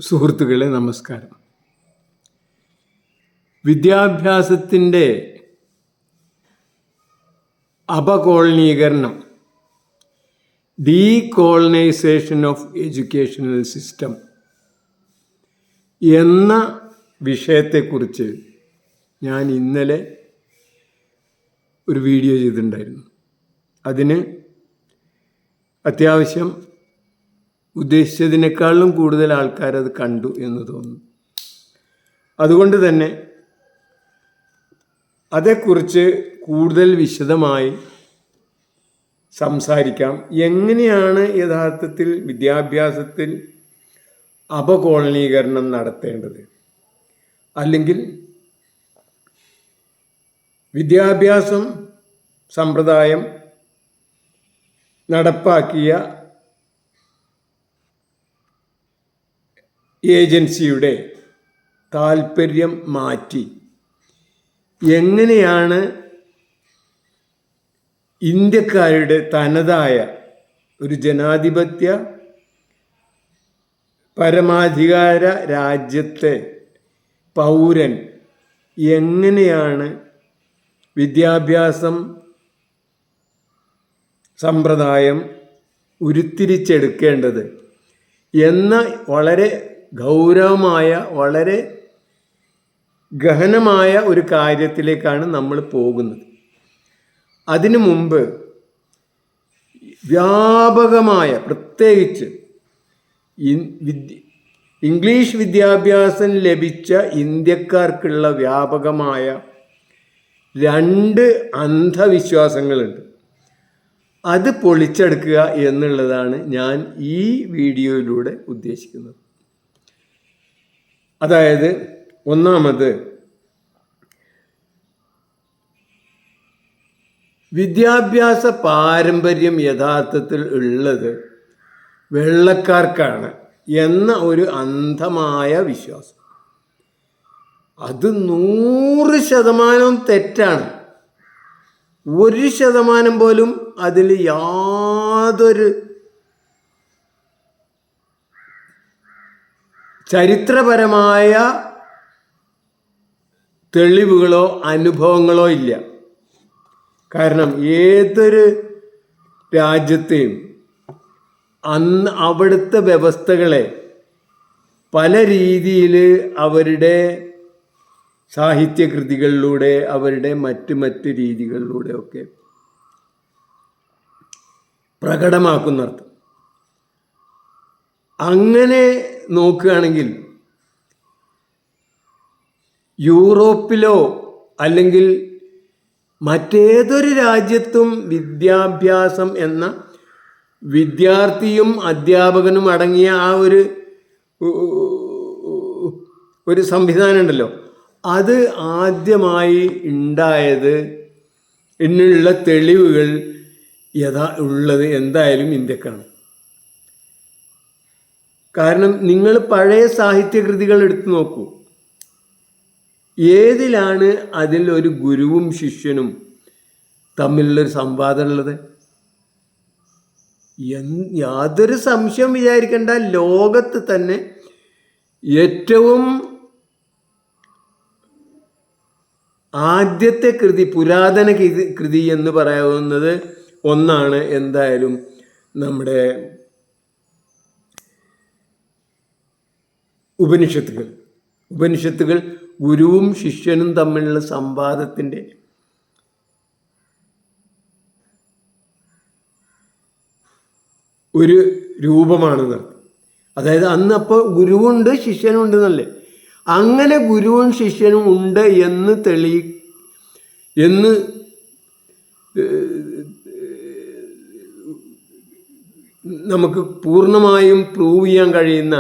സുഹൃത്തുക്കളെ നമസ്കാരം. വിദ്യാഭ്യാസത്തിൻ്റെ അപകോളനീകരണം, ഡീകോളനൈസേഷൻ ഓഫ് എഡ്യൂക്കേഷണൽ സിസ്റ്റം എന്ന വിഷയത്തെക്കുറിച്ച് ഞാൻ ഇന്നലെ ഒരു വീഡിയോ ചെയ്തിട്ടുണ്ടായിരുന്നു. അതിന് അത്യാവശ്യം ഉദ്ദേശിച്ചതിനേക്കാളും കൂടുതൽ ആൾക്കാരത് കണ്ടു എന്ന് തോന്നുന്നു. അതുകൊണ്ട് തന്നെ അതേക്കുറിച്ച് കൂടുതൽ വിശദമായി സംസാരിക്കാം. എങ്ങനെയാണ് യഥാർത്ഥത്തിൽ വിദ്യാഭ്യാസത്തിൽ അപകോളനീകരണം നടത്തേണ്ടത്, അല്ലെങ്കിൽ വിദ്യാഭ്യാസം സമ്പ്രദായം നടപ്പാക്കിയ ഏജൻസിയുടെ താൽപ്പര്യം മാറ്റി എങ്ങനെയാണ് ഇന്ത്യക്കാരുടെ തനതായ ഒരു ജനാധിപത്യ പരമാധികാര രാജ്യത്തെ പൗരൻ എങ്ങനെയാണ് വിദ്യാഭ്യാസം സമ്പ്രദായം ഉരുത്തിരിച്ചെടുക്കേണ്ടത് എന്ന വളരെ ഗൗരവമായ, വളരെ ഗഹനമായ ഒരു കാര്യത്തിലേക്കാണ് നമ്മൾ പോകുന്നത്. അതിനു മുമ്പ് വ്യാപകമായ, പ്രത്യേകിച്ച് ഇംഗ്ലീഷ് വിദ്യാഭ്യാസം ലഭിച്ച ഇന്ത്യക്കാർക്കുള്ള വ്യാപകമായ 2 അന്ധവിശ്വാസങ്ങളുണ്ട്. അത് പൊളിച്ചെടുക്കുക എന്നുള്ളതാണ് ഞാൻ ഈ വീഡിയോയിലൂടെ ഉദ്ദേശിക്കുന്നത്. അതായത്, ഒന്നാമത്, വിദ്യാഭ്യാസ പാരമ്പര്യം യഥാർത്ഥത്തിൽ ഉള്ളത് വെള്ളക്കാർക്കാണ് എന്ന ഒരു അന്ധമായ വിശ്വാസം. അത് 100% തെറ്റാണ്. 1% പോലും അതിൽ യാതൊരു ചരിത്രപരമായ തെളിവുകളോ അനുഭവങ്ങളോ ഇല്ല. കാരണം ഏതൊരു രാജ്യത്തെയും അന്ന് അവിടുത്തെ വ്യവസ്ഥകളെ പല രീതിയിൽ അവരുടെ സാഹിത്യകൃതികളിലൂടെ, അവരുടെ മറ്റ് രീതികളിലൂടെയൊക്കെ പ്രകടമാക്കുന്നർത്ഥം. അങ്ങനെ നോക്കുകയാണെങ്കിൽ യൂറോപ്പിലോ അല്ലെങ്കിൽ മറ്റേതൊരു രാജ്യത്തും വിദ്യാഭ്യാസം എന്ന വിദ്യാർത്ഥിയും അധ്യാപകനും അടങ്ങിയ ആ ഒരു സംവിധാനം ഉണ്ടല്ലോ, അത് ആദ്യമായി ഉണ്ടായത് എന്നുള്ള തെളിവുകൾ ഉള്ളത് എന്തായാലും ഇന്ത്യക്കാണ്. കാരണം നിങ്ങൾ പഴയ സാഹിത്യകൃതികൾ എടുത്തു നോക്കൂ. ഏതിലാണ് അതിൽ ഒരു ഗുരുവും ശിഷ്യനും തമ്മിലുള്ളൊരു സംവാദം ഉള്ളത്? യാതൊരു സംശയം വിചാരിക്കേണ്ട, ലോകത്ത് തന്നെ ഏറ്റവും ആദ്യത്തെ കൃതി, പുരാതന കൃതി എന്ന് പറയാവുന്നത് ഒന്നാണ് എന്തായാലും നമ്മുടെ ഉപനിഷത്തുകൾ ഗുരുവും ശിഷ്യനും തമ്മിലുള്ള സംവാദത്തിൻ്റെ ഒരു രൂപമാണെന്ന്. അതായത് അന്ന് അപ്പോൾ ഗുരുവുണ്ട് ശിഷ്യനും ഉണ്ട് എന്നല്ലേ. അങ്ങനെ ഗുരുവും ശിഷ്യനും ഉണ്ട് എന്ന് നമുക്ക് പൂർണ്ണമായും പ്രൂവ് ചെയ്യാൻ കഴിയുന്ന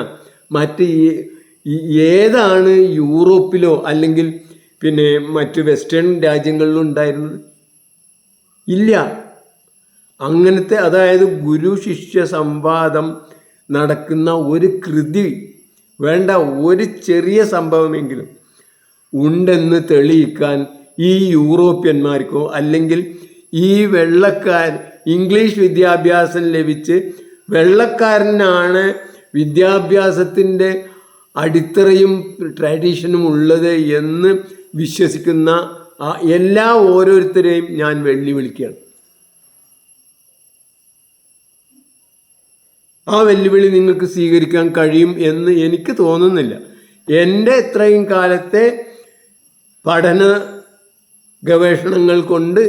ഏതാണ് യൂറോപ്പിലോ അല്ലെങ്കിൽ പിന്നെ മറ്റ് വെസ്റ്റേൺ രാജ്യങ്ങളിലും ഉണ്ടായിരുന്നത്? ഇല്ല. അങ്ങനത്തെ, അതായത് ഗുരു ശിഷ്യ സംവാദം നടക്കുന്ന ഒരു കൃതി വേണ്ട, ഒരു ചെറിയ സംഭവമെങ്കിലും ഉണ്ടെന്ന് തെളിയിക്കാൻ ഈ യൂറോപ്യന്മാർക്കോ അല്ലെങ്കിൽ ഈ ഇംഗ്ലീഷ് വിദ്യാഭ്യാസം ലഭിച്ച് വെള്ളക്കാരനാണ് വിദ്യാഭ്യാസത്തിൻ്റെ അടിത്തറയും ട്രഡീഷനും ഉള്ളത് എന്ന് വിശ്വസിക്കുന്ന എല്ലാ ഓരോരുത്തരെയും ഞാൻ വെല്ലുവിളിക്കുകയാണ്. ആ വെല്ലുവിളി നിങ്ങൾക്ക് സ്വീകരിക്കാൻ കഴിയും എന്ന് എനിക്ക് തോന്നുന്നില്ല. എൻ്റെ ഇത്രയും കാലത്തെ പഠന ഗവേഷണങ്ങൾ കൊണ്ട്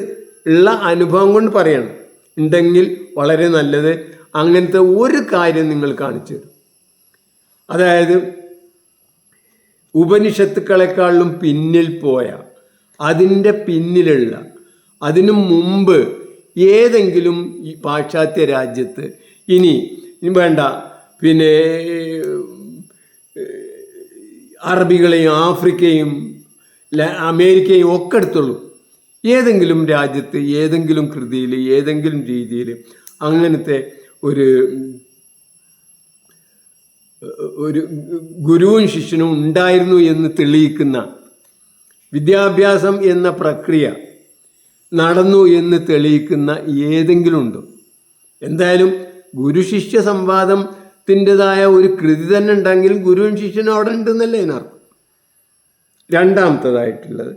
ഉള്ള അനുഭവം കൊണ്ട് പറയണം. ഉണ്ടെങ്കിൽ വളരെ നല്ലത്. അങ്ങനത്തെ ഒരു കാര്യം നിങ്ങൾ കാണിച്ചു തരും. അതായത് ഉപനിഷത്തുക്കളെക്കാളും പിന്നിൽ പോയ, അതിൻ്റെ പിന്നിലുള്ള, അതിനു മുമ്പ് ഏതെങ്കിലും ഈ പാശ്ചാത്യ രാജ്യത്ത് ഇനി വേണ്ട, പിന്നെ അറബികളെയും ആഫ്രിക്കയും അമേരിക്കയും ഒക്കെ എടുത്തുള്ളൂ, ഏതെങ്കിലും രാജ്യത്ത് ഏതെങ്കിലും കൃതിയിൽ ഏതെങ്കിലും രീതിയിൽ അങ്ങനത്തെ ഒരു ഗുരുവും ശിഷ്യനും ഉണ്ടായിരുന്നു എന്ന് തെളിയിക്കുന്ന വിദ്യാഭ്യാസം എന്ന പ്രക്രിയ നടന്നു എന്ന് തെളിയിക്കുന്ന ഏതെങ്കിലും ഉണ്ടോ? എന്തായാലും ഗുരു ശിഷ്യ സംവാദത്തിൻ്റെതായ ഒരു കൃതി തന്നെ ഉണ്ടെങ്കിൽ ഗുരുവും ശിഷ്യനും അവിടെ ഉണ്ടെന്നല്ലേ അതിനർത്ഥം. രണ്ടാമത്തതായിട്ടുള്ളത്,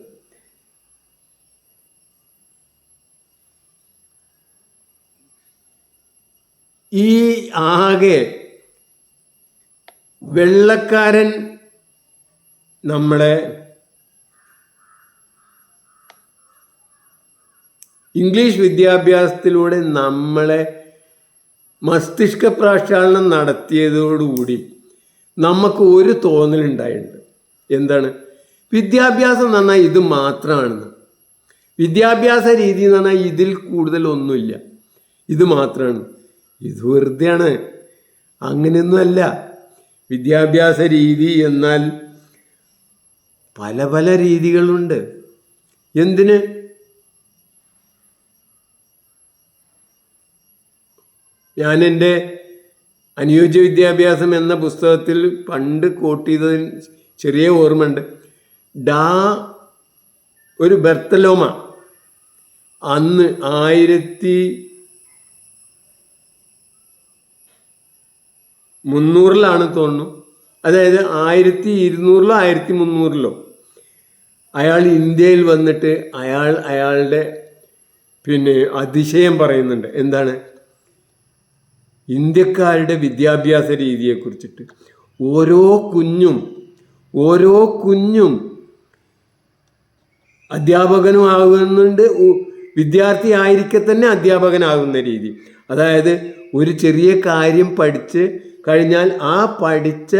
ഈ ആകെ വെള്ളക്കാരൻ നമ്മളെ ഇംഗ്ലീഷ് വിദ്യാഭ്യാസത്തിലൂടെ നമ്മളെ മസ്തിഷ്ക പ്രക്ഷാളനം നടത്തിയതോടുകൂടി നമുക്ക് ഒരു തോന്നലുണ്ടായിട്ടുണ്ട്. എന്താണ്? വിദ്യാഭ്യാസം എന്ന് പറഞ്ഞാൽ ഇത് മാത്രമാണെന്ന്. വിദ്യാഭ്യാസ രീതി എന്ന് പറഞ്ഞാൽ ഇതിൽ കൂടുതലൊന്നുമില്ല, ഇത് മാത്രമാണ്. ഇത് വെറുതെയാണ്, അങ്ങനെയൊന്നുമല്ല. വിദ്യാഭ്യാസ രീതി എന്നാൽ പല പല രീതികളുണ്ട്. എന്തിന്? ഞാൻ എൻ്റെ അനുയോജ്യ വിദ്യാഭ്യാസം എന്ന പുസ്തകത്തിൽ പണ്ട് കോട്ട് ചെയ്തതിന് ചെറിയ ഓർമ്മയുണ്ട്. ഒരു ബെർത്തലോമ അന്ന് 1300 തോന്നുന്നു, അതായത് 1200 1300 അയാൾ ഇന്ത്യയിൽ വന്നിട്ട് അയാളുടെ പിന്നെ അതിശയം പറയുന്നുണ്ട്. എന്താണ്? ഇന്ത്യക്കാരുടെ വിദ്യാഭ്യാസ രീതിയെക്കുറിച്ചിട്ട്. ഓരോ കുഞ്ഞും അധ്യാപകനും ആകുന്നുണ്ട്, വിദ്യാർത്ഥി ആയിരിക്കെ തന്നെ അധ്യാപകനാകുന്ന രീതി. അതായത് ഒരു ചെറിയ കാര്യം പഠിച്ച് കഴിഞ്ഞാൽ ആ പഠിച്ച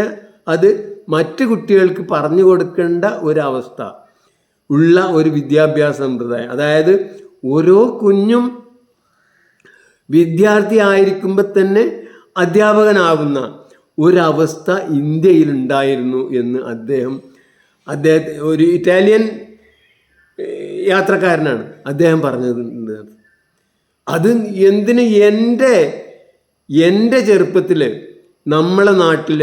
അത് മറ്റു കുട്ടികൾക്ക് പറഞ്ഞു കൊടുക്കേണ്ട ഒരവസ്ഥ ഉള്ള ഒരു വിദ്യാഭ്യാസ സമ്പ്രദായം. അതായത് ഓരോ കുഞ്ഞും വിദ്യാർത്ഥി ആയിരിക്കുമ്പോൾ തന്നെ അധ്യാപകനാകുന്ന ഒരവസ്ഥ ഇന്ത്യയിലുണ്ടായിരുന്നു എന്ന് അദ്ദേഹത്തെ ഒരു ഇറ്റാലിയൻ യാത്രക്കാരനാണ് അദ്ദേഹം പറഞ്ഞത്. അത് എന്തിന്? എൻ്റെ ചെറുപ്പത്തിൽ നമ്മളെ നാട്ടിൽ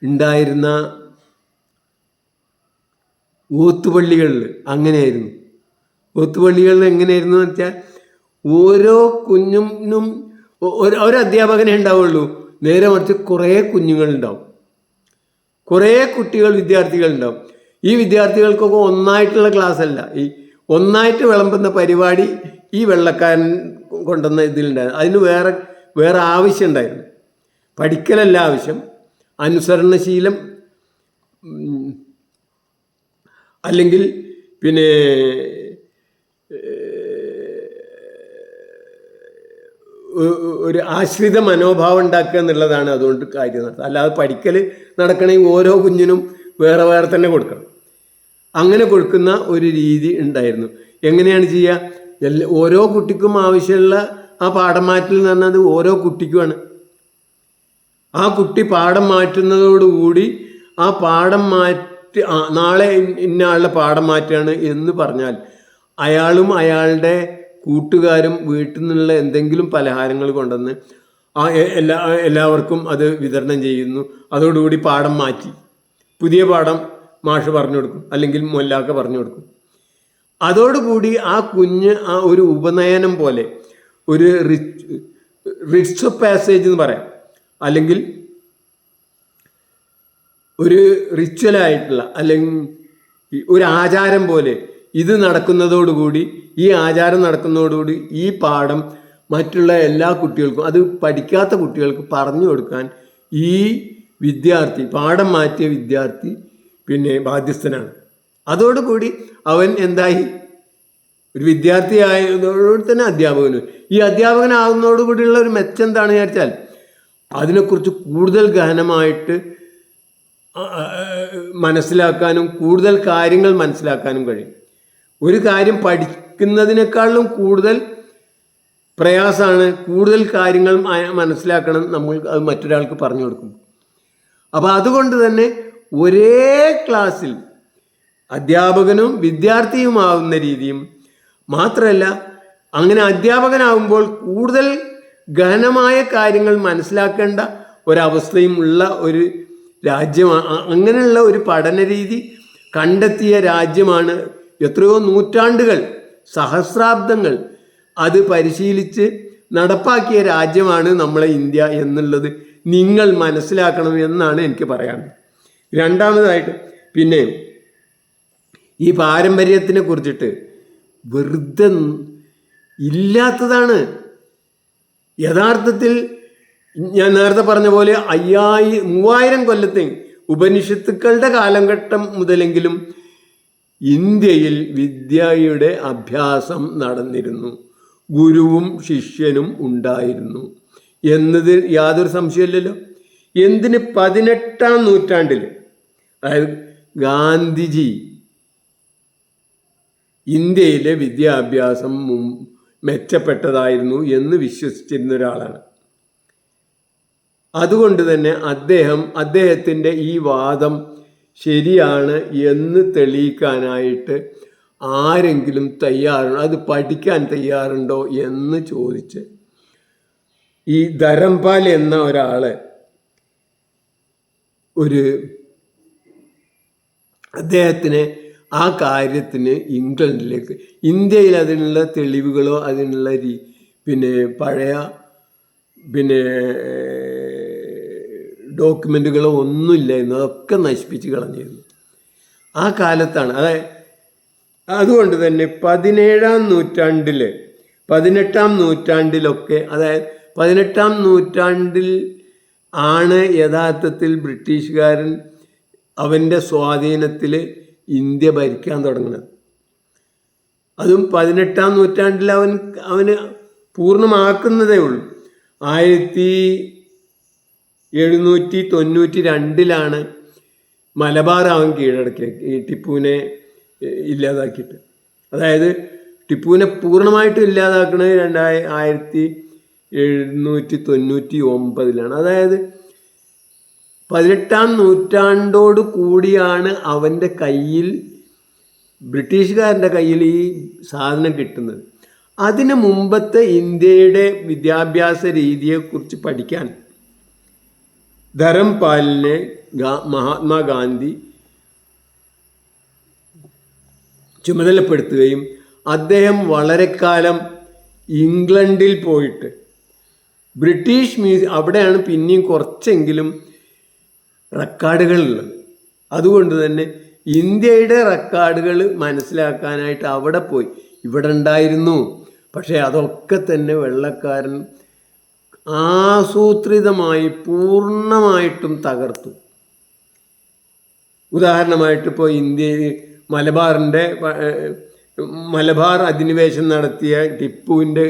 ഉണ്ടായിരുന്ന ഓത്തുപള്ളികളിൽ അങ്ങനെയായിരുന്നു. ഓത്തുപള്ളികളിൽ എങ്ങനെയായിരുന്നു എന്ന് വെച്ചാൽ ഓരോ കുഞ്ഞിനും ഒരധ്യാപകനെ ഉണ്ടാവുള്ളൂ. നേരെ മറിച്ച് കുറേ കുഞ്ഞുങ്ങളുണ്ടാവും, കുറേ വിദ്യാർത്ഥികളുണ്ടാവും. ഈ വിദ്യാർത്ഥികൾക്കൊക്കെ ഒന്നായിട്ടുള്ള ക്ലാസ് അല്ല, ഈ ഒന്നായിട്ട് വിളമ്പുന്ന പരിപാടി ഈ വെള്ളക്കാരൻ കൊണ്ടുവന്ന ഇതിലുണ്ടായിരുന്നു. അതിന് വേറെ ആവശ്യം ഉണ്ടായിരുന്നു. പഠിക്കലല്ല ആവശ്യം, അനുസരണശീലം, അല്ലെങ്കിൽ പിന്നെ ഒരു ആശ്രിത മനോഭാവം ഉണ്ടാക്കുക എന്നുള്ളതാണ് അതുകൊണ്ട് കാര്യം നടത്തുക. അല്ലാതെ പഠിക്കൽ നടക്കണമെങ്കിൽ ഓരോ കുഞ്ഞിനും വേറെ തന്നെ കൊടുക്കണം. അങ്ങനെ കൊടുക്കുന്ന ഒരു രീതി ഉണ്ടായിരുന്നു. എങ്ങനെയാണ് ചെയ്യുക? ഓരോ കുട്ടിക്കും ആവശ്യമുള്ള ആ പാഠം മാറ്റൽ എന്ന് പറഞ്ഞാൽ ഓരോ കുട്ടിക്കുമാണ്. ആ കുട്ടി പാഠം മാറ്റുന്നതോടുകൂടി ആ പാഠം നാളെ ഇന്ന ആളുടെ പാഠം മാറ്റുകയാണ് എന്ന് പറഞ്ഞാൽ അയാളും അയാളുടെ കൂട്ടുകാരും വീട്ടിൽ നിന്നുള്ള എന്തെങ്കിലും പലഹാരങ്ങൾ കൊണ്ടുവന്ന് എല്ലാവർക്കും അത് വിതരണം ചെയ്യുന്നു. അതോടുകൂടി പാഠം മാറ്റി പുതിയ പാഠം മാഷ് പറഞ്ഞു കൊടുക്കും, അല്ലെങ്കിൽ മൊല്ലാക്ക പറഞ്ഞു കൊടുക്കും. അതോടുകൂടി ആ കുഞ്ഞ് ആ ഒരു ഉപനയനം പോലെ ഒരു റിറ്റ്സ് ഓഫ് പാസേജ് എന്ന് പറയാം, അല്ലെങ്കിൽ ഒരു റിച്വലായിട്ടുള്ള അല്ലെങ്കിൽ ഒരു ആചാരം പോലെ ഇത് നടക്കുന്നതോടുകൂടി, ഈ ആചാരം നടക്കുന്നതോടുകൂടി ഈ പാഠം മറ്റുള്ള എല്ലാ കുട്ടികൾക്കും, അത് പഠിക്കാത്ത കുട്ടികൾക്ക് പറഞ്ഞു കൊടുക്കാൻ ഈ വിദ്യാർത്ഥി, പാഠം മാറ്റിയ വിദ്യാർത്ഥി ബാധ്യസ്ഥനാണ്. അതോടുകൂടി അവൻ എന്തായി, ഒരു വിദ്യാർത്ഥി ആയതോടുകൂടി തന്നെ അധ്യാപകനും. ഈ അധ്യാപകനാകുന്നതോടുകൂടിയുള്ള ഒരു മെച്ചം എന്താണെന്ന് വിചാരിച്ചാൽ അതിനെക്കുറിച്ച് കൂടുതൽ ഗഹനമായിട്ട് മനസ്സിലാക്കാനും കൂടുതൽ കാര്യങ്ങൾ മനസ്സിലാക്കാനും കഴിയും. ഒരു കാര്യം പഠിക്കുന്നതിനേക്കാളും കൂടുതൽ പ്രയാസമാണ് കൂടുതൽ കാര്യങ്ങൾ മനസ്സിലാക്കണം നമ്മൾ അത് മറ്റൊരാൾക്ക് പറഞ്ഞു കൊടുക്കും. അപ്പോൾ അതുകൊണ്ട് തന്നെ ഒരേ ക്ലാസ്സിൽ അധ്യാപകനും വിദ്യാർത്ഥിയുമാവുന്ന രീതിയും മാത്രമല്ല, അങ്ങനെ അധ്യാപകനാകുമ്പോൾ കൂടുതൽ ഗഹനമായ കാര്യങ്ങൾ മനസ്സിലാക്കേണ്ട ഒരവസ്ഥയും ഉള്ള ഒരു രാജ്യമാണ്. അങ്ങനെയുള്ള ഒരു പഠന രീതി കണ്ടെത്തിയ രാജ്യമാണ്. എത്രയോ നൂറ്റാണ്ടുകൾ, സഹസ്രാബ്ദങ്ങൾ അത് പരിശീലിച്ച് നടപ്പാക്കിയ രാജ്യമാണ് നമ്മളെ ഇന്ത്യ എന്നുള്ളത് നിങ്ങൾ മനസ്സിലാക്കണം എന്നാണ് എനിക്ക് പറയാനുള്ളത്. രണ്ടാമതായിട്ട് ഈ പാരമ്പര്യത്തിനെ കുറിച്ചിട്ട് വെറുതെ ഇല്ലാത്തതാണ്. യഥാർത്ഥത്തിൽ ഞാൻ നേരത്തെ പറഞ്ഞ പോലെ 3000 കൊല്ലത്തെ ഉപനിഷത്തുക്കളുടെ കാലഘട്ടം മുതലെങ്കിലും ഇന്ത്യയിൽ വിദ്യയുടെ അഭ്യാസം നടന്നിരുന്നു, ഗുരുവും ശിഷ്യനും ഉണ്ടായിരുന്നു എന്നതിൽ യാതൊരു സംശയമില്ലല്ലോ. എന്തിന് 18ാം നൂറ്റാണ്ടിൽ, അതായത് ഗാന്ധിജി ഇന്ത്യയിലെ വിദ്യാഭ്യാസം മെച്ചപ്പെട്ടതായിരുന്നു എന്ന് വിശ്വസിച്ചിരുന്ന ഒരാളാണ്. അതുകൊണ്ട് തന്നെ അദ്ദേഹത്തിൻ്റെ ഈ വാദം ശരിയാണ് എന്ന് തെളിയിക്കാനായിട്ട് ആരെങ്കിലും തയ്യാറുണ്ടോ, അത് പഠിക്കാൻ തയ്യാറുണ്ടോ എന്ന് ചോദിച്ച് ഈ ധരംപാൽ എന്ന ഒരാൾ അദ്ദേഹത്തിന് ആ കാര്യത്തിന് ഇംഗ്ലണ്ടിലേക്ക്, ഇന്ത്യയിൽ അതിനുള്ള തെളിവുകളോ അതിനുള്ള പഴയ ഡോക്യുമെൻറ്റുകളോ ഒന്നുമില്ലായിരുന്നു. അതൊക്കെ നശിപ്പിച്ച് കളഞ്ഞിരുന്നു ആ കാലത്താണ്. അതുകൊണ്ട് തന്നെ 18ാം നൂറ്റാണ്ടിലൊക്കെ, അതായത് 18ാം നൂറ്റാണ്ടിൽ ആണ് യഥാർത്ഥത്തിൽ ബ്രിട്ടീഷുകാരൻ അവൻ്റെ സ്വാധീനത്തിൽ ഇന്ത്യ ഭരിക്കാൻ തുടങ്ങുന്നത്. അതും 18ാം നൂറ്റാണ്ടിൽ അവന് പൂർണ്ണമാക്കുന്നതേ ഉള്ളൂ. 1792 മലബാർ അവൻ കീഴടക്കിയത്, ഈ ടിപ്പുവിനെ ഇല്ലാതാക്കിയിട്ട്. അതായത് ടിപ്പുവിനെ പൂർണ്ണമായിട്ടും ഇല്ലാതാക്കുന്നത് 1799. അതായത് 18ാം നൂറ്റാണ്ടോട് കൂടിയാണ് അവൻ്റെ കയ്യിൽ, ബ്രിട്ടീഷുകാരൻ്റെ കയ്യിൽ ഈ സാധനം കിട്ടുന്നത്. അതിന് മുമ്പത്തെ ഇന്ത്യയുടെ വിദ്യാഭ്യാസ രീതിയെക്കുറിച്ച് പഠിക്കാൻ ധരംപാലിനെ മഹാത്മാഗാന്ധി ചുമതലപ്പെടുത്തുകയും അദ്ദേഹം വളരെ കാലം ഇംഗ്ലണ്ടിൽ പോയിട്ട് ബ്രിട്ടീഷ് അവിടെയാണ് പിന്നെയും കുറച്ചെങ്കിലും റെക്കോർഡുകളുള്ളത്. അതുകൊണ്ട് തന്നെ ഇന്ത്യയുടെ റെക്കോർഡുകൾ മനസ്സിലാക്കാനായിട്ട് അവിടെ പോയി. ഇവിടെ ഉണ്ടായിരുന്നു, പക്ഷേ അതൊക്കെ തന്നെ വെള്ളക്കാരൻ ആസൂത്രിതമായി പൂർണ്ണമായിട്ടും തകർത്തു. ഉദാഹരണമായിട്ട് ഇപ്പോൾ ഇന്ത്യയിൽ മലബാർ അധിനിവേശം നടത്തിയ ടിപ്പുവിൻ്റെ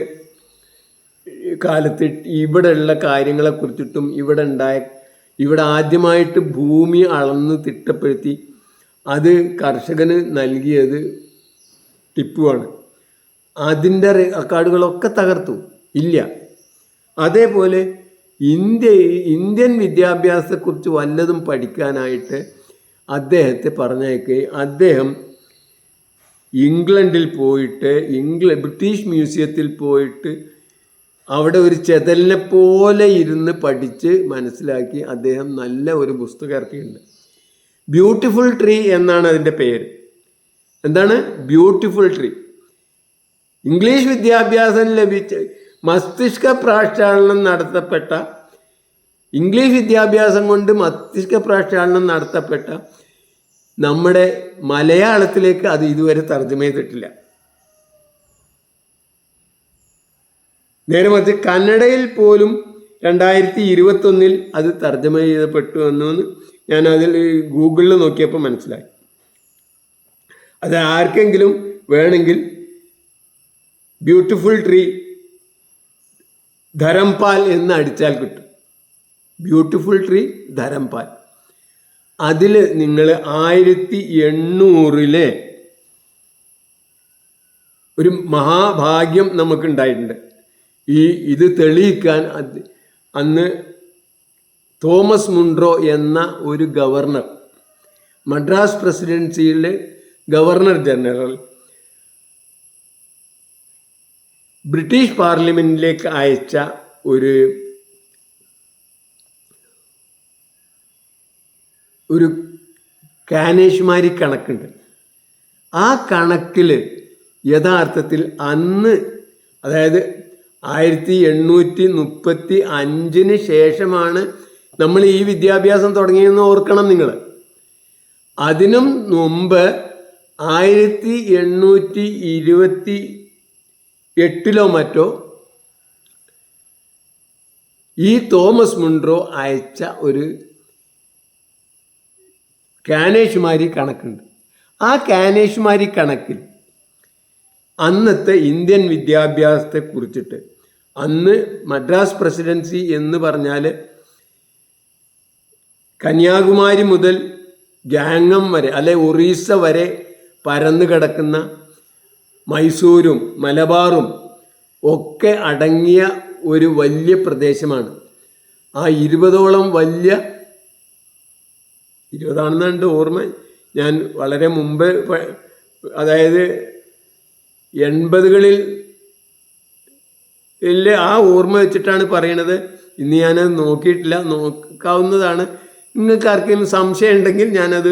കാലത്ത് ഇവിടെയുള്ള കാര്യങ്ങളെക്കുറിച്ചിട്ടും ഇവിടെ ആദ്യമായിട്ട് ഭൂമി അളന്ന് തിട്ടപ്പെടുത്തി അത് കർഷകന് നൽകിയത് ടിപ്പുവാണ്. അതിൻ്റെ റെക്കോർഡുകളൊക്കെ തകർത്തു, ഇല്ല. അതേപോലെ ഇന്ത്യൻ വിദ്യാഭ്യാസത്തെക്കുറിച്ച് വല്ലതും പഠിക്കാനായിട്ട് അദ്ദേഹത്തെ പറഞ്ഞയക്കുകയും അദ്ദേഹം ഇംഗ്ലണ്ടിൽ പോയിട്ട് ബ്രിട്ടീഷ് മ്യൂസിയത്തിൽ പോയിട്ട് അവിടെ ഒരു ചെതലിനെ പോലെ ഇരുന്ന് പഠിച്ച് മനസ്സിലാക്കി അദ്ദേഹം നല്ല ഒരു പുസ്തകം ഇറക്കിയിട്ടുണ്ട്. ബ്യൂട്ടിഫുൾ ട്രീ എന്നാണ് അതിൻ്റെ പേര്. എന്താണ് ബ്യൂട്ടിഫുൾ ട്രീ? ഇംഗ്ലീഷ് വിദ്യാഭ്യാസം ലഭിച്ച മസ്തിഷ്ക പ്രക്ഷാളനം നടത്തപ്പെട്ട ഇംഗ്ലീഷ് വിദ്യാഭ്യാസം കൊണ്ട് മസ്തിഷ്ക പ്രക്ഷാളനം നടത്തപ്പെട്ട നമ്മുടെ മലയാളത്തിലേക്ക് അത് ഇതുവരെ തർജ്ജമ ചെയ്തിട്ടില്ല. നേരെ മറിച്ച് കന്നഡയിൽ പോലും 2021 അത് തർജ്ജമ ചെയ്യപ്പെട്ടു എന്ന് ഞാൻ അതിൽ ഗൂഗിളിൽ നോക്കിയപ്പോൾ മനസ്സിലായി. അത് ആർക്കെങ്കിലും വേണമെങ്കിൽ ബ്യൂട്ടിഫുൾ ട്രീ ധരംപാൽ എന്ന് അടിച്ചാൽ കിട്ടും. Beautiful tree Dharampal. അതിൽ നിങ്ങൾ 1800 ഒരു മഹാഭാഗ്യം നമുക്കുണ്ടായിട്ടുണ്ട്. ഇത് തെളിയിക്കാൻ അന്ന് തോമസ് മുൺട്രോ എന്ന ഒരു ഗവർണർ, മദ്രാസ് പ്രസിഡൻസിയിലെ ഗവർണർ ജനറൽ, ബ്രിട്ടീഷ് പാർലമെൻറ്റിലേക്ക് അയച്ച ഒരു കാനേഷ്മാരി കണക്കുണ്ട്. ആ കണക്കിൽ യഥാർത്ഥത്തിൽ അന്ന്, അതായത് 1835 ശേഷമാണ് നമ്മൾ ഈ വിദ്യാഭ്യാസം തുടങ്ങിയെന്ന് ഓർക്കണം നിങ്ങൾ. അതിനും മുമ്പ് 1828 മറ്റോ ഈ തോമസ് മുൺട്രോ അയച്ച ഒരു കാനേഷ്മാരി കണക്കുണ്ട്. ആ കാനേഷ്മാരി കണക്കിൽ അന്നത്തെ ഇന്ത്യൻ വിദ്യാഭ്യാസത്തെ കുറിച്ചിട്ട്, അന്ന് മദ്രാസ് പ്രസിഡൻസി എന്ന് പറഞ്ഞാൽ കന്യാകുമാരി മുതൽ ഗാംഗം വരെ, അല്ലെ ഒറീസ വരെ പരന്നു കിടക്കുന്ന മൈസൂരും മലബാറും ഒക്കെ അടങ്ങിയ ഒരു വലിയ പ്രദേശമാണ്. ആ 20ഓളം വലിയ, 20ആണെന്നുണ്ട് ഓർമ്മ, ഞാൻ വളരെ മുമ്പ്, അതായത് 80കളിൽ ആ ഓർമ്മ വെച്ചിട്ടാണ് പറയണത്. ഇന്ന് ഞാനത് നോക്കിയിട്ടില്ല, നോക്കാവുന്നതാണ്. നിങ്ങൾക്ക് ആർക്കെങ്കിലും സംശയം ഉണ്ടെങ്കിൽ ഞാനത്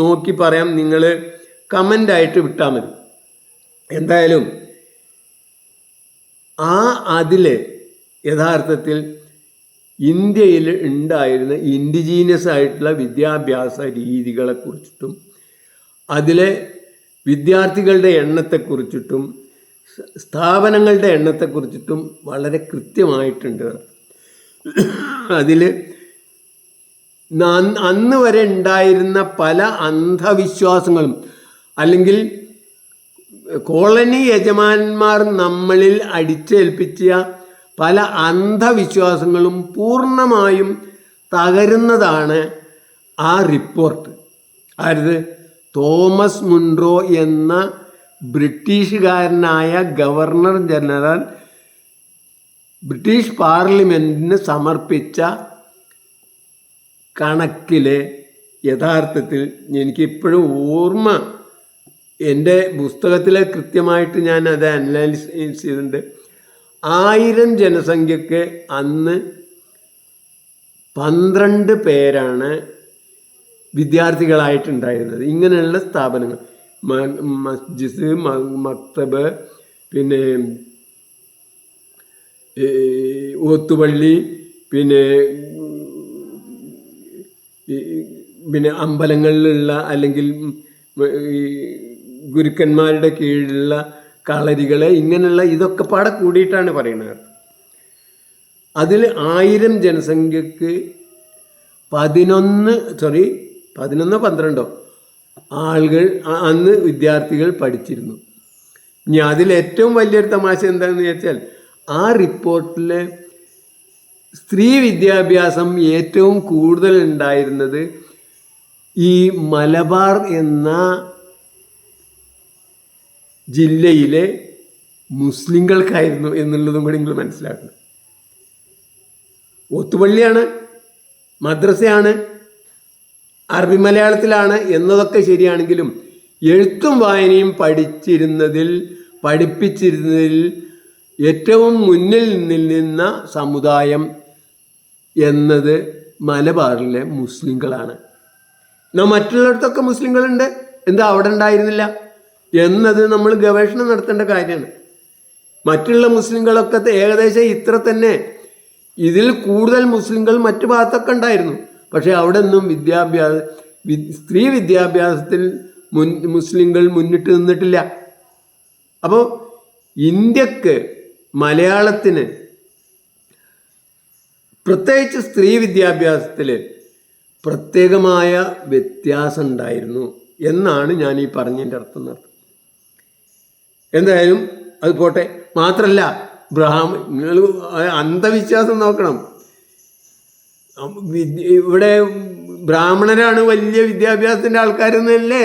നോക്കി പറയാം. നിങ്ങൾ കമൻ്റായിട്ട് വിട്ടാൽ മതി. എന്തായാലും അതിൽ യഥാർത്ഥത്തിൽ ഇന്ത്യയിൽ ഉണ്ടായിരുന്ന ഇൻഡിജീനിയസ് ആയിട്ടുള്ള വിദ്യാഭ്യാസ രീതികളെക്കുറിച്ചിട്ടും അതിലെ വിദ്യാർത്ഥികളുടെ എണ്ണത്തെക്കുറിച്ചിട്ടും സ്ഥാപനങ്ങളുടെ എണ്ണത്തെക്കുറിച്ചിട്ടും വളരെ കൃത്യമായിട്ടുണ്ട്. അതിൽ അന്ന് വരെ ഉണ്ടായിരുന്ന പല അന്ധവിശ്വാസങ്ങളും, അല്ലെങ്കിൽ കോളനി യജമാനന്മാർ നമ്മളിൽ അടിച്ചേൽപ്പിച്ച പല അന്ധവിശ്വാസങ്ങളും പൂർണ്ണമായും തകരുന്നതാണ് ആ റിപ്പോർട്ട്. ആയത് തോമസ് മുൺട്രോ എന്ന ബ്രിട്ടീഷുകാരനായ ഗവർണർ ജനറൽ ബ്രിട്ടീഷ് പാർലമെൻറ്റിന് സമർപ്പിച്ച കണക്കിലെ യഥാർത്ഥത്തിൽ എനിക്കിപ്പോഴും ഓർമ്മ, എൻ്റെ പുസ്തകത്തിൽ കൃത്യമായിട്ട് ഞാൻ അത് അനലൈസ് ചെയ്തിട്ടുണ്ട്. 1000 ജനസംഖ്യക്ക് അന്ന് 12 പേരാണ് വിദ്യാർത്ഥികളായിട്ടുണ്ടായിരുന്നത്. ഇങ്ങനെയുള്ള സ്ഥാപനങ്ങൾ, മസ്ജിദ്, മക്തബ്, പിന്നെ ഓത്തുപള്ളി, പിന്നെ അമ്പലങ്ങളിലുള്ള അല്ലെങ്കിൽ ഗുരുക്കന്മാരുടെ കീഴിലുള്ള കളരികളെ, ഇങ്ങനെയുള്ള ഇതൊക്കെ പാടെ കൂടിയിട്ടാണ് പറയുന്നത്. അതിൽ 1000 ജനസംഖ്യക്ക് 12 ആളുകൾ അന്ന് വിദ്യാർത്ഥികൾ പഠിച്ചിരുന്നു. ഇനി അതിലേറ്റവും വലിയൊരു തമാശ എന്താണെന്ന് വെച്ചാൽ, ആ റിപ്പോർട്ടിൽ സ്ത്രീ വിദ്യാഭ്യാസം ഏറ്റവും കൂടുതൽ ഉണ്ടായിരുന്നത് ഈ മലബാർ എന്ന ജില്ലയിലെ മുസ്ലിങ്ങൾക്കായിരുന്നു എന്നുള്ളതും കൂടി നിങ്ങൾ മനസ്സിലാക്കണം. ഒത്തുപള്ളിയാണ്, മദ്രസയാണ്, അറബി മലയാളത്തിലാണ് എന്നതൊക്കെ ശരിയാണെങ്കിലും എഴുത്തും വായനയും പഠിപ്പിച്ചിരുന്നതിൽ ഏറ്റവും മുന്നിൽ നിന്ന സമുദായം എന്നത് മലബാറിലെ മുസ്ലിങ്ങളാണ്. എന്നാൽ മറ്റുള്ളിടത്തൊക്കെ മുസ്ലിങ്ങളുണ്ട്, എന്താ അവിടെ ഉണ്ടായിരുന്നില്ല എന്നത് നമ്മൾ ഗവേഷണം നടത്തേണ്ട കാര്യമാണ്. മറ്റുള്ള മുസ്ലിങ്ങളൊക്കെ ഏകദേശം ഇത്ര തന്നെ ഇതിൽ കൂടുതൽ മുസ്ലിങ്ങൾ മറ്റു ഭാഗത്തൊക്കെ ഉണ്ടായിരുന്നു. പക്ഷെ അവിടെ ഒന്നും സ്ത്രീ വിദ്യാഭ്യാസത്തിൽ മുസ്ലിങ്ങൾ മുന്നിട്ട് നിന്നിട്ടില്ല. അപ്പോൾ ഇന്ത്യക്ക്, മലയാളത്തിന് പ്രത്യേകിച്ച് സ്ത്രീ വിദ്യാഭ്യാസത്തിൽ പ്രത്യേകമായ വ്യത്യാസം ഉണ്ടായിരുന്നു എന്നാണ് ഞാൻ ഈ പറഞ്ഞതിൻ്റെ അർത്ഥം. എന്തായാലും അത് പോട്ടെ. മാത്രമല്ല, നിങ്ങൾ അന്ധവിശ്വാസം നോക്കണം. ഇവിടെ ബ്രാഹ്മണരാണ് വലിയ വിദ്യാഭ്യാസത്തിൻ്റെ ആൾക്കാരെന്നല്ലേ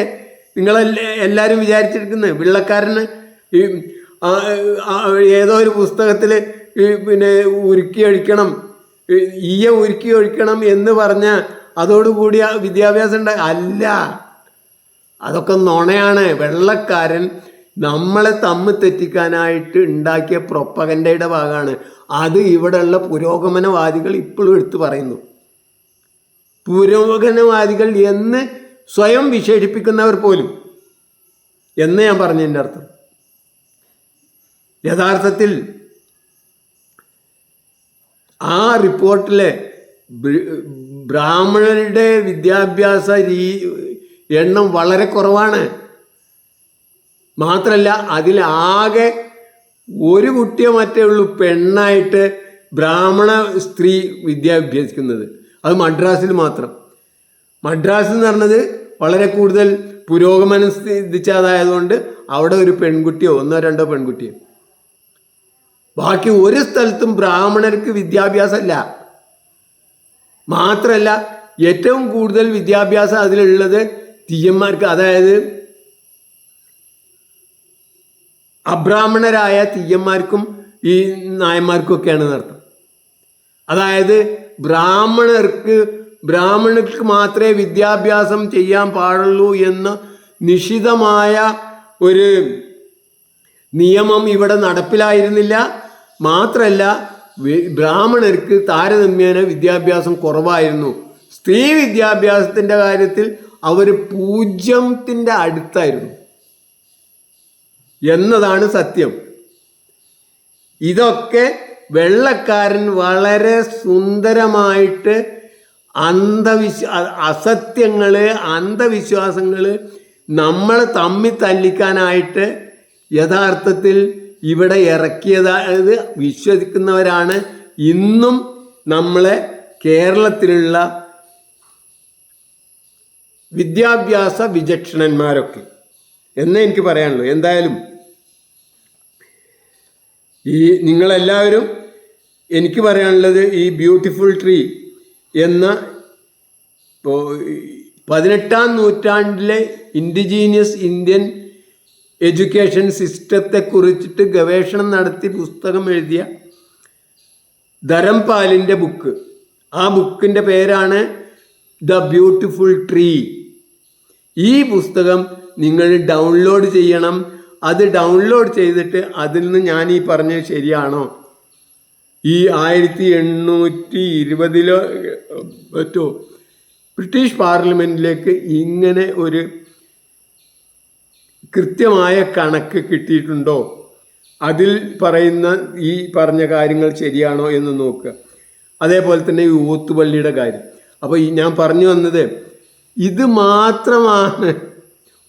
എല്ലാവരും വിചാരിച്ചിരിക്കുന്നത്. വെള്ളക്കാരന് ഈ ഏതോ ഒരു പുസ്തകത്തിൽ പിന്നെ ഉരുക്കി ഒഴിക്കണം, ഉരുക്കി ഒഴിക്കണം എന്ന് പറഞ്ഞ അതോടുകൂടി വിദ്യാഭ്യാസം അല്ല. അതൊക്കെ നുണയാണ്. വെള്ളക്കാരൻ നമ്മളെ തമ്മിൽ തെറ്റിക്കാനായിട്ട് ഉണ്ടാക്കിയ പ്രൊപ്പഗൻഡയുടെ ഭാഗമാണ്. അത് ഇവിടെയുള്ള പുരോഗമനവാദികൾ ഇപ്പോഴും എടുത്തു പറയുന്നു. പുരോഗമനവാദികൾ എന്ന് സ്വയം വിശേഷിപ്പിക്കുന്നവർ പോലും എന്ന് ഞാൻ പറഞ്ഞതിൻ്റെ അർത്ഥം. യഥാർത്ഥത്തിൽ ആ റിപ്പോർട്ടിലെ ബ്രാഹ്മണരുടെ വിദ്യാഭ്യാസ എണ്ണം വളരെ കുറവാണ്. മാത്രമല്ല, അതിലാകെ ഒരു കുട്ടിയോ മറ്റേ ഉള്ളൂ പെണ്ണായിട്ട് ബ്രാഹ്മണ സ്ത്രീ വിദ്യ അഭ്യസിക്കുന്നത്. അത് മദ്രാസിൽ മാത്രം. മദ്രാസ് എന്ന് പറഞ്ഞത് വളരെ കൂടുതൽ പുരോഗമനം സിദ്ധിച്ചതായതുകൊണ്ട് അവിടെ ഒരു പെൺകുട്ടിയോ ഒന്നോ രണ്ടോ പെൺകുട്ടിയോ. ബാക്കി ഒരു സ്ഥലത്തും ബ്രാഹ്മണർക്ക് വിദ്യാഭ്യാസമല്ല. മാത്രമല്ല, ഏറ്റവും കൂടുതൽ വിദ്യാഭ്യാസം അതിലുള്ളത് തീയന്മാർക്ക്, അതായത് അബ്രാഹ്മണരായ തീയന്മാർക്കും ഈ നായന്മാർക്കും ഒക്കെയാണ് അർത്ഥം. അതായത് ബ്രാഹ്മണർക്ക് മാത്രമേ വിദ്യാഭ്യാസം ചെയ്യാൻ പാടുള്ളൂ എന്ന നിശ്ചിതമായ ഒരു നിയമം ഇവിടെ നടപ്പിലായിരുന്നില്ല. മാത്രമല്ല, ബ്രാഹ്മണർക്ക് താരതമ്യേന വിദ്യാഭ്യാസം കുറവായിരുന്നു. സ്ത്രീ വിദ്യാഭ്യാസത്തിൻ്റെ കാര്യത്തിൽ അവർ 0ന്റെ അടുത്തായിരുന്നു എന്നതാണ് സത്യം. ഇതൊക്കെ വെള്ളക്കാരൻ വളരെ സുന്ദരമായിട്ട് അന്ധവിശ്വാസങ്ങൾ നമ്മളെ തമ്മിൽ തല്ലിക്കാനായിട്ട് യഥാർത്ഥത്തിൽ ഇവിടെ ഇറക്കിയതായത് വിശ്വസിക്കുന്നവരാണ് ഇന്നും നമ്മളെ കേരളത്തിലുള്ള വിദ്യാഭ്യാസ വിചക്ഷണന്മാരൊക്കെ എന്നേ എനിക്ക് പറയാനുള്ളൂ. എന്തായാലും നിങ്ങളെല്ലാവരും, എനിക്ക് പറയാനുള്ളത്, ഈ ബ്യൂട്ടിഫുൾ ട്രീ എന്ന 18ാം നൂറ്റാണ്ടിലെ ഇൻഡിജീനിയസ് ഇന്ത്യൻ എഡ്യൂക്കേഷൻ സിസ്റ്റത്തെക്കുറിച്ചിട്ട് ഗവേഷണം നടത്തി പുസ്തകം എഴുതിയ ധരംപാലിൻ്റെ ബുക്ക്, ആ ബുക്കിൻ്റെ പേരാണ് ദ ബ്യൂട്ടിഫുൾ ട്രീ. ഈ പുസ്തകം നിങ്ങൾ ഡൗൺലോഡ് ചെയ്യണം. അത് ഡൗൺലോഡ് ചെയ്തിട്ട് അതിൽ നിന്ന് ഞാൻ ഈ പറഞ്ഞത് ശരിയാണോ, ഈ 1820 മറ്റോ ബ്രിട്ടീഷ് പാർലമെൻറ്റിലേക്ക് ഇങ്ങനെ ഒരു കൃത്യമായ കണക്ക് കിട്ടിയിട്ടുണ്ടോ, അതിൽ പറയുന്ന ഈ പറഞ്ഞ കാര്യങ്ങൾ ശരിയാണോ എന്ന് നോക്കുക. അതേപോലെ തന്നെ ഈ ഊത്തുപള്ളിയുടെ കാര്യം. അപ്പോൾ ഞാൻ പറഞ്ഞു വന്നത് ഇത് മാത്രമാണ്.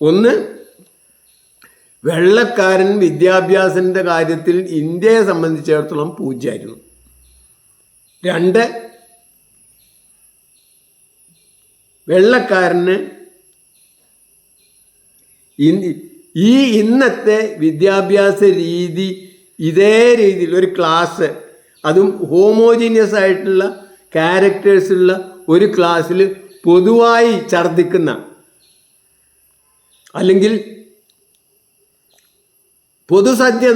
ഒന്ന്, വെള്ളക്കാരൻ വിദ്യാഭ്യാസത്തിൻ്റെ കാര്യത്തിൽ ഇന്ത്യയെ സംബന്ധിച്ചിടത്തോളം 0 ആയിരുന്നു. 2, വെള്ളക്കാരന് ഈ ഇന്നത്തെ വിദ്യാഭ്യാസ രീതി, ഇതേ രീതിയിൽ ഒരു ക്ലാസ്, അതും ഹോമോജീനിയസ് ആയിട്ടുള്ള ക്യാരക്ടേഴ്സുള്ള ഒരു ക്ലാസ്സിൽ പൊതുവായി ഛർദ്ദിക്കുന്ന, അല്ലെങ്കിൽ പൊതുസദ്യ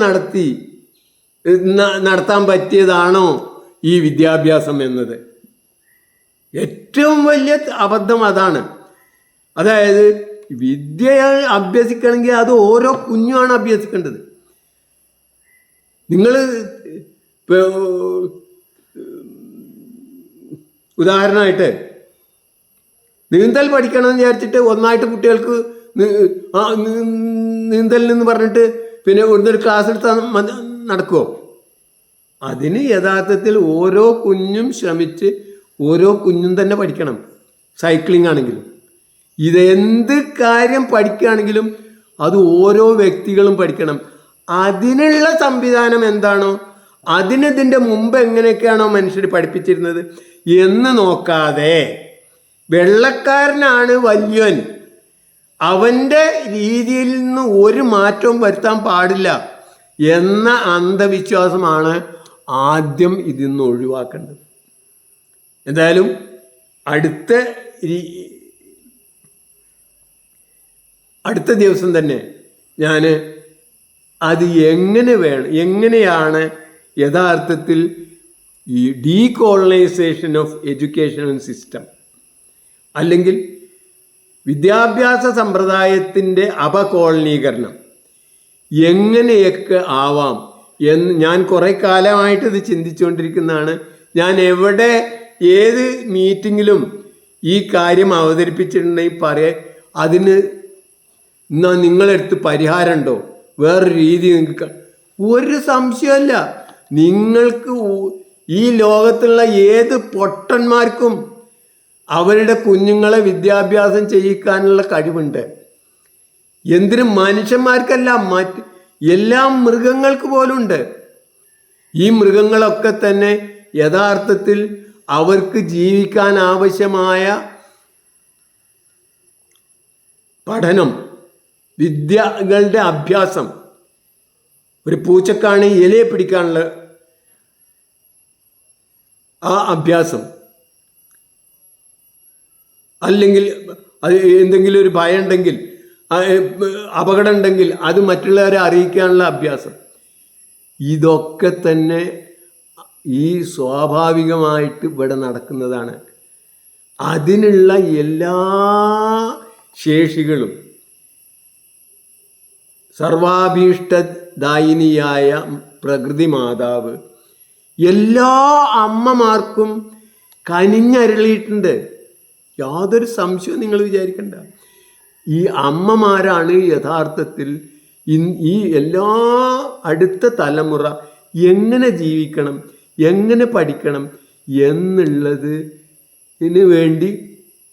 നടത്താൻ പറ്റിയതാണോ ഈ വിദ്യാഭ്യാസം എന്നത്? ഏറ്റവും വലിയ അബദ്ധം അതാണ്. അതായത് വിദ്യ അഭ്യസിക്കണമെങ്കിൽ അത് ഓരോ കുഞ്ഞുമാണ് അഭ്യസിക്കേണ്ടത്. നിങ്ങൾ ഉദാഹരണമായിട്ട് നീന്തൽ പഠിക്കണമെന്ന് വിചാരിച്ചിട്ട് ഒന്നായിട്ട് കുട്ടികൾക്ക് നീന്തലിനെന്ന് പറഞ്ഞിട്ട് പിന്നെ ഇവിടുന്ന് ഒരു ക്ലാസ് എടുത്താൽ നടക്കുമോ? അതിന് യഥാർത്ഥത്തിൽ ഓരോ കുഞ്ഞും ശ്രമിച്ച് ഓരോ കുഞ്ഞും തന്നെ പഠിക്കണം. സൈക്ലിംഗ് ആണെങ്കിലും ഇതെന്ത് കാര്യം പഠിക്കുകയാണെങ്കിലും അത് ഓരോ വ്യക്തികളും പഠിക്കണം. അതിനുള്ള സംവിധാനം എന്താണോ, അതിനതിൻ്റെ മുമ്പ് എങ്ങനെയൊക്കെയാണോ മനുഷ്യർ പഠിപ്പിച്ചിരുന്നത് എന്ന് നോക്കാതെ വെള്ളക്കാരനാണ് വല്യൻ, അവൻ്റെ രീതിയിൽ നിന്ന് ഒരു മാറ്റവും വരുത്താൻ പാടില്ല എന്ന അന്ധവിശ്വാസമാണ് ആദ്യം ഇതിൽ നിന്ന് ഒഴിവാക്കേണ്ടത്. എന്തായാലും അടുത്ത ദിവസം തന്നെ ഞാൻ അത് എങ്ങനെയാണ് യഥാർത്ഥത്തിൽ ഈ ഡീകോളനൈസേഷൻ ഓഫ് എഡ്യൂക്കേഷണൽ സിസ്റ്റം അല്ലെങ്കിൽ വിദ്യാഭ്യാസ സമ്പ്രദായത്തിൻ്റെ അപകോളനീകരണം എങ്ങനെയൊക്കെ ആവാം എന്ന് ഞാൻ കുറേ കാലമായിട്ട് ഇത് ചിന്തിച്ചുകൊണ്ടിരിക്കുന്നതാണ്. ഞാൻ ഏത് മീറ്റിങ്ങിലും ഈ കാര്യം അവതരിപ്പിച്ചിട്ടുണ്ടെങ്കിൽ അതിന് എന്നാ നിങ്ങളെടുത്ത് പരിഹാരമുണ്ടോ, വേറൊരു രീതി നിങ്ങൾക്ക് ഒരു സംശയമല്ല. നിങ്ങൾക്ക് ഈ ലോകത്തുള്ള ഏത് പൊട്ടന്മാർക്കും അവരുടെ കുഞ്ഞുങ്ങളെ വിദ്യാഭ്യാസം ചെയ്യിക്കാനുള്ള കഴിവുണ്ട്. എന്തിനും മനുഷ്യന്മാർക്കല്ല, എല്ലാ മൃഗങ്ങൾക്ക് പോലും ഉണ്ട്. ഈ മൃഗങ്ങളൊക്കെ തന്നെ യഥാർത്ഥത്തിൽ അവർക്ക് ജീവിക്കാൻ ആവശ്യമായ പഠനം, വിദ്യകളുടെ അഭ്യാസം, ഒരു പൂച്ചക്കാണ് ഇലയെ പിടിക്കാനുള്ള ആ അഭ്യാസം, അല്ലെങ്കിൽ അത് എന്തെങ്കിലും ഒരു ഭയം ഉണ്ടെങ്കിൽ, അപകടം ഉണ്ടെങ്കിൽ അത് മറ്റുള്ളവരെ അറിയിക്കാനുള്ള അഭ്യാസം, ഇതൊക്കെ തന്നെ ഈ സ്വാഭാവികമായിട്ട് ഇവിടെ നടക്കുന്നതാണ്. അതിനുള്ള എല്ലാ ശേഷികളും സർവാഭീഷ്ടദായിനിയായ പ്രകൃതി മാതാവ് എല്ലാ അമ്മമാർക്കും കനിഞ്ഞരുളിയിട്ടുണ്ട്. യാതൊരു സംശയവും നിങ്ങൾ വിചാരിക്കണ്ട. ഈ അമ്മമാരാണ് യഥാർത്ഥത്തിൽ ഈ എല്ലാ അടുത്ത തലമുറ എങ്ങനെ ജീവിക്കണം, എങ്ങനെ പഠിക്കണം എന്നുള്ളതിന് വേണ്ടി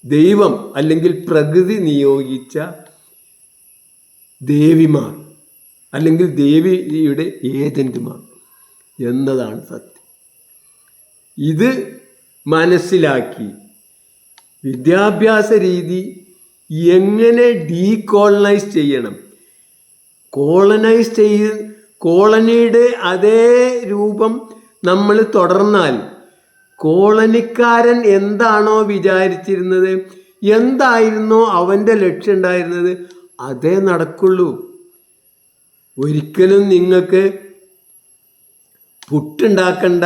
ദൈവം അല്ലെങ്കിൽ പ്രകൃതി നിയോഗിച്ച ദേവിമാർ അല്ലെങ്കിൽ ദേവിയുടെ ഏജന്റുമാർ എന്നതാണ് സത്യം. ഇത് മനസ്സിലാക്കി വിദ്യാഭ്യാസ രീതി എങ്ങനെ ഡീകോളനൈസ് ചെയ്യണം, കോളനിയുടെ അതേ രൂപം നമ്മൾ തുടർന്നാൽ കോളനിക്കാരൻ എന്താണോ വിചാരിച്ചിരുന്നത്, എന്തായിരുന്നോ അവൻ്റെ ലക്ഷ്യം ഉണ്ടായിരുന്നത്, അതേ നടക്കുള്ളൂ. ഒരിക്കലും നിങ്ങൾക്ക് പുട്ടുണ്ടാക്കേണ്ട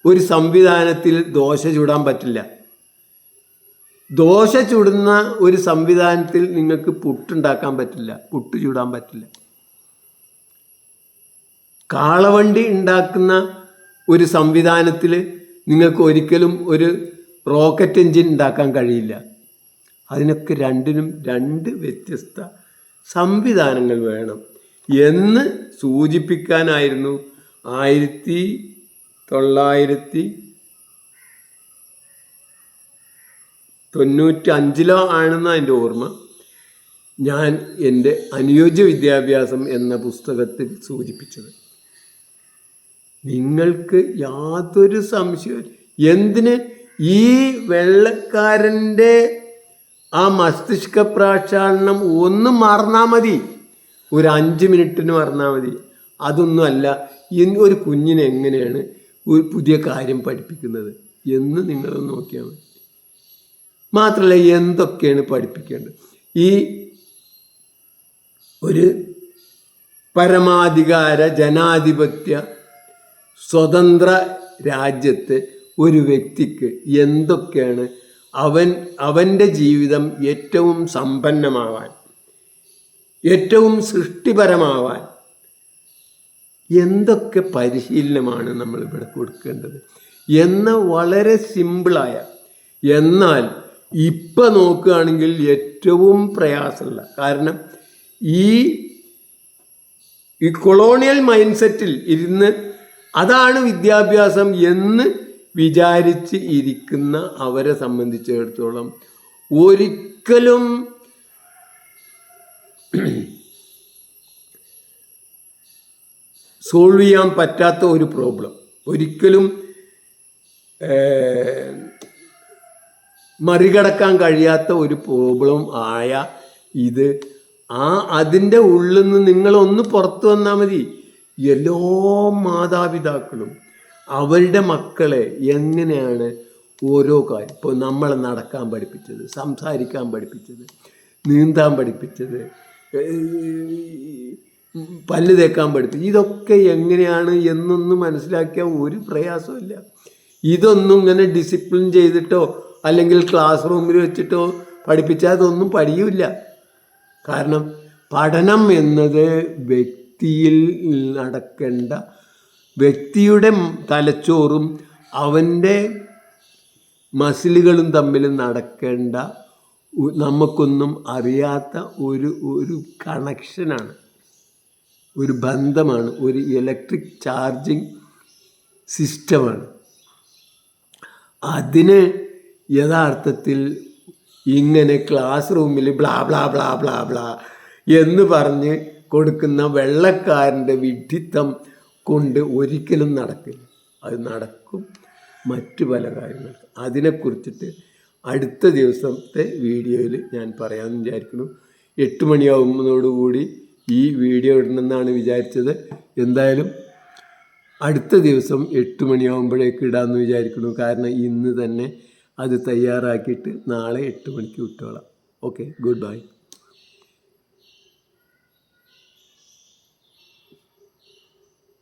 ഒരു സംവിധാനത്തിൽ ദോശ ചുടാൻ പറ്റില്ല. ദോശ ചുടുന്ന ഒരു സംവിധാനത്തിൽ നിങ്ങൾക്ക് പുട്ടുണ്ടാക്കാൻ പറ്റില്ല, പുട്ട് ചുടാൻ പറ്റില്ല. കാളവണ്ടി ഉണ്ടാക്കുന്ന ഒരു സംവിധാനത്തിൽ നിങ്ങൾക്ക് ഒരിക്കലും ഒരു റോക്കറ്റ് എൻജിൻ ഉണ്ടാക്കാൻ കഴിയില്ല. അതിനൊക്കെ രണ്ടിനും രണ്ട് വ്യത്യസ്ത സംവിധാനങ്ങൾ വേണം എന്ന് സൂചിപ്പിക്കാനായിരുന്നു 1995 ആണെന്ന് എൻ്റെ ഓർമ്മ, ഞാൻ എൻ്റെ അനുയോജ്യ വിദ്യാഭ്യാസം എന്ന പുസ്തകത്തിൽ സൂചിപ്പിച്ചത്. നിങ്ങൾക്ക് യാതൊരു സംശയവും എന്തിന് ഈ വെള്ളക്കാരൻ്റെ ആ മസ്തിഷ്ക പ്രാക്ഷാളനം ഒന്ന് മറന്നാൽ മതി, ഒരു 5 മിനിറ്റിന് മറന്നാൽ മതി. അതൊന്നുമല്ല ഒരു കുഞ്ഞിനെ എങ്ങനെയാണ് ഒരു പുതിയ കാര്യം പഠിപ്പിക്കുന്നത് എന്ന് നിങ്ങളൊന്ന് നോക്കിയാൽ മതി. മാത്രമല്ല എന്തൊക്കെയാണ് പഠിപ്പിക്കേണ്ടത്. ഈ ഒരു പരമാധികാര ജനാധിപത്യ സ്വതന്ത്ര രാജ്യത്ത് ഒരു വ്യക്തിക്ക് എന്തൊക്കെയാണ് അവൻ്റെ ജീവിതം ഏറ്റവും സമ്പന്നമാവാൻ, ഏറ്റവും സൃഷ്ടിപരമാവാൻ എന്തൊക്കെ പരിശീലനമാണ് നമ്മൾ ഇവിടെ കൊടുക്കേണ്ടത് എന്ന വളരെ സിമ്പിളായ, എന്നാൽ ഇപ്പം നോക്കുകയാണെങ്കിൽ ഏറ്റവും പ്രയാസമുള്ള, കാരണം ഈ കൊളോണിയൽ മൈൻഡ് സെറ്റിൽ ഇരുന്ന് അതാണ് വിദ്യാഭ്യാസം എന്ന് വിചാരിച്ച് ഇരിക്കുന്ന അവരെ സംബന്ധിച്ചിടത്തോളം ഒരിക്കലും സോൾവ് ചെയ്യാൻ പറ്റാത്ത ഒരു പ്രോബ്ലം, ഒരിക്കലും മറികടക്കാൻ കഴിയാത്ത ഒരു പ്രോബ്ലം ആയ ഇത് അതിൻ്റെ ഉള്ളിൽ നിന്ന് നിങ്ങളൊന്ന് പുറത്തു വന്നാൽ മതി. എല്ലാ മാതാപിതാക്കളും അവരുടെ മക്കളെ എങ്ങനെയാണ് ഓരോ കാര്യം, ഇപ്പോൾ നമ്മളെ നടക്കാൻ പഠിപ്പിച്ചത്, സംസാരിക്കാൻ പഠിപ്പിച്ചത്, നീന്താൻ പഠിപ്പിച്ചത്, പല്ല് തേക്കാൻ പഠിപ്പിച്ചത്, ഇതൊക്കെ എങ്ങനെയാണ് എന്നൊന്നും മനസ്സിലാക്കിയ ഒരു പ്രയാസമില്ല. ഇതൊന്നും ഇങ്ങനെ ഡിസിപ്ലിൻ ചെയ്തിട്ടോ അല്ലെങ്കിൽ ക്ലാസ് റൂമിൽ വെച്ചിട്ടോ പഠിപ്പിച്ചാൽ അതൊന്നും പഠിക്കില്ല. കാരണം പഠനം എന്നത് വ്യക്തിയിൽ നടക്കേണ്ട, വ്യക്തിയുടെ തലച്ചോറും അവൻ്റെ മസിലുകളും തമ്മിൽ നടക്കേണ്ട, നമുക്കൊന്നും അറിയാത്ത ഒരു കണക്ഷനാണ്, ഒരു ബന്ധമാണ്, ഒരു ഇലക്ട്രിക് ചാർജിങ് സിസ്റ്റമാണ്. അതിന് യഥാർത്ഥത്തിൽ ഇങ്ങനെ ക്ലാസ് റൂമിൽ blah blah blah blah blah എന്ന് പറഞ്ഞ് കൊടുക്കുന്ന വെള്ളക്കാരൻ്റെ വിഡ്ഢിത്തം കൊണ്ട് ഒരിക്കലും നടക്കില്ല. അത് നടക്കും മറ്റു പല കാര്യങ്ങൾ. അതിനെക്കുറിച്ചിട്ട് അടുത്ത ദിവസത്തെ വീഡിയോയിൽ ഞാൻ പറയാമെന്ന് വിചാരിക്കുന്നു. 8 മണിയാവുന്നതോടുകൂടി ഈ വീഡിയോ ഇടണമെന്നാണ് വിചാരിച്ചത്. എന്തായാലും അടുത്ത ദിവസം 8 മണിയാകുമ്പോഴേക്ക് ഇടാമെന്ന് വിചാരിക്കുന്നു. കാരണം ഇന്ന് തന്നെ അത് തയ്യാറാക്കിയിട്ട് നാളെ 8 മണിക്ക് വിട്ടോളാം. Okay, good bye.